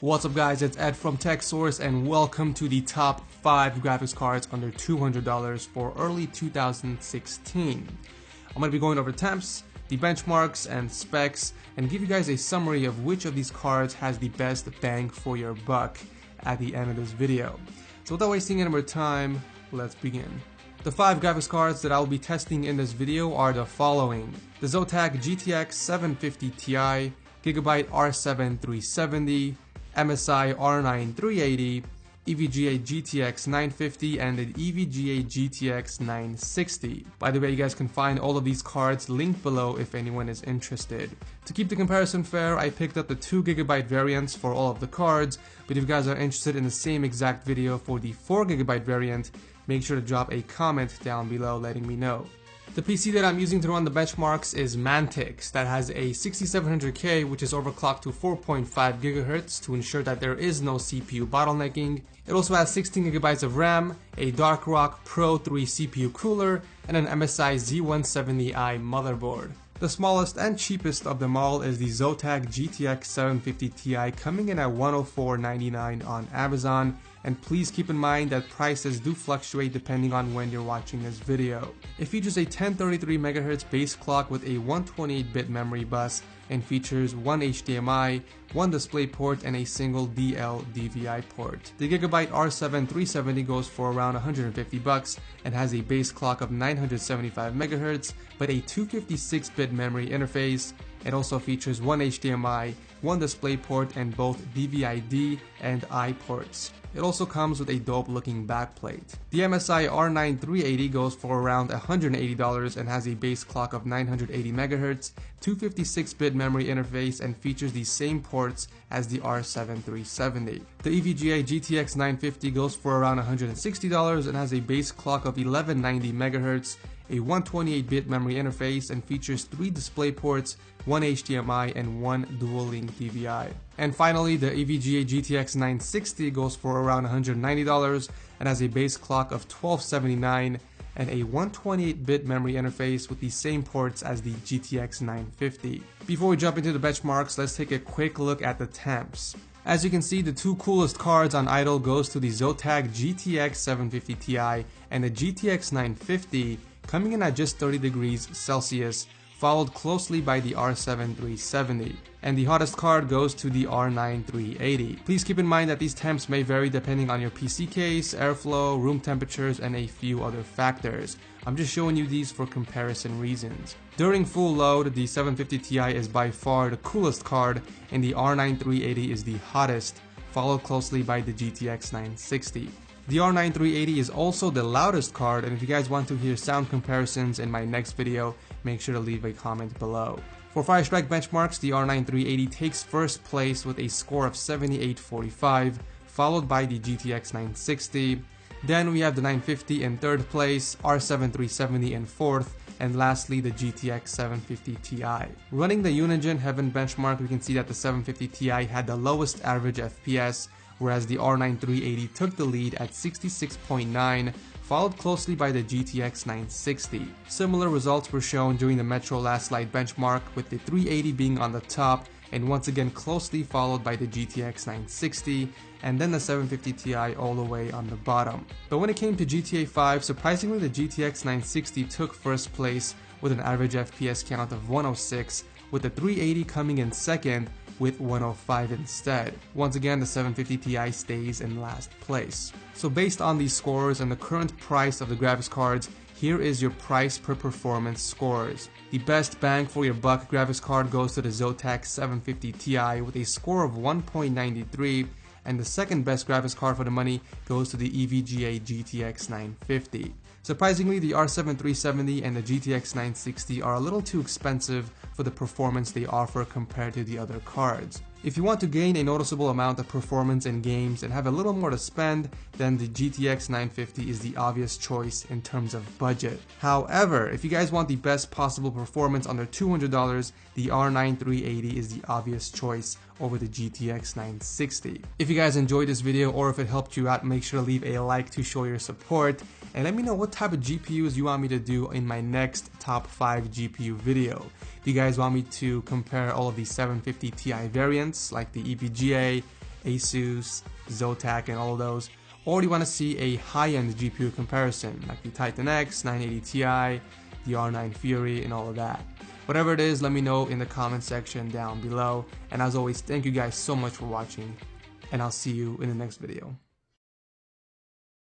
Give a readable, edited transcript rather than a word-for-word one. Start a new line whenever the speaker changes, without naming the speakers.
What's up guys, it's Ed from TechSource and welcome to the top 5 graphics cards under $200 for early 2016. I'm going to be going over temps, the benchmarks and specs, and give you guys a summary of which of these cards has the best bang for your buck at the end of this video. So without wasting any more time, let's begin. The 5 graphics cards that I will be testing in this video are the following: the Zotac GTX 750 Ti, Gigabyte R7 370, MSI R9 380, EVGA GTX 950, and the EVGA GTX 960. By the way, you guys can find all of these cards linked below if anyone is interested. To keep the comparison fair, I picked up the 2GB variants for all of the cards, but if you guys are interested in the same exact video for the 4GB variant, make sure to drop a comment down below letting me know. The PC that I'm using to run the benchmarks is Antec that has a 6700K, which is overclocked to 4.5 GHz to ensure that there is no CPU bottlenecking. It also has 16GB of RAM, a Darkrock Pro 3 CPU cooler, and an MSI Z170i motherboard. The smallest and cheapest of them all is the Zotac GTX 750 Ti, coming in at $104.99 on Amazon, and please keep in mind that prices do fluctuate depending on when you're watching this video. It features a 1033 MHz base clock with a 128-bit memory bus and features one HDMI, one DisplayPort, and a single DL/DVI port. The Gigabyte R7 370 goes for around $150 and has a base clock of 975 MHz, but a 256-bit memory interface. It also features one HDMI, one DisplayPort, and both DVI-D and I ports. It also comes with a dope looking backplate. The MSI R9 380 goes for around $180 and has a base clock of 980 MHz, 256-bit memory interface, and features the same ports as the R7 370. The EVGA GTX 950 goes for around $160 and has a base clock of 1190 MHz, a 128-bit memory interface, and features 3 display ports, 1 HDMI, and 1 dual-link DVI. And finally, the EVGA GTX 960 goes for around $190 and has a base clock of 1279 and a 128-bit memory interface with the same ports as the GTX 950. Before we jump into the benchmarks, let's take a quick look at the temps. As you can see, the 2 coolest cards on idle goes to the Zotac GTX 750 Ti and the GTX 950, coming in at just 30 degrees Celsius, followed closely by the R7 370. And the hottest card goes to the R9 380. Please keep in mind that these temps may vary depending on your PC case, airflow, room temperatures, and a few other factors. I'm just showing you these for comparison reasons. During full load, the 750 Ti is by far the coolest card, and the R9 380 is the hottest, followed closely by the GTX 960. The R9 380 is also the loudest card, and if you guys want to hear sound comparisons in my next video, make sure to leave a comment below. For Firestrike benchmarks, the R9 380 takes first place with a score of 78.45, followed by the GTX 960. Then we have the 950 in third place, R7 370 in fourth, and lastly the GTX 750 Ti. Running the Unigine Heaven benchmark, we can see that the 750 Ti had the lowest average FPS, whereas the R9 380 took the lead at 66.9, followed closely by the GTX 960. Similar results were shown during the Metro Last Light benchmark, with the 380 being on the top and once again closely followed by the GTX 960, and then the 750 Ti all the way on the bottom. But when it came to GTA 5, surprisingly the GTX 960 took first place with an average FPS count of 106, with the 380 coming in second with 105 instead. Once again, the 750 Ti stays in last place. So based on these scores and the current price of the graphics cards, here is your price per performance scores. The best bang for your buck graphics card goes to the Zotac 750 Ti with a score of 1.93, and the second best graphics card for the money goes to the EVGA GTX 950. Surprisingly, the R7 370 and the GTX 960 are a little too expensive for the performance they offer compared to the other cards. If you want to gain a noticeable amount of performance in games and have a little more to spend, then the GTX 950 is the obvious choice in terms of budget. However, if you guys want the best possible performance under $200, the R9 380 is the obvious choice over the GTX 960. If you guys enjoyed this video or if it helped you out, make sure to leave a like to show your support, and let me know what type of GPUs you want me to do in my next top 5 GPU video. Do you guys want me to compare all of the 750 Ti variants like the EVGA, Asus, Zotac, and all of those, or do you want to see a high-end GPU comparison like the Titan X, 980 Ti, the R9 Fury, and all of that? Whatever it is, let me know in the comment section down below. And as always, thank you guys so much for watching, and I'll see you in the next video.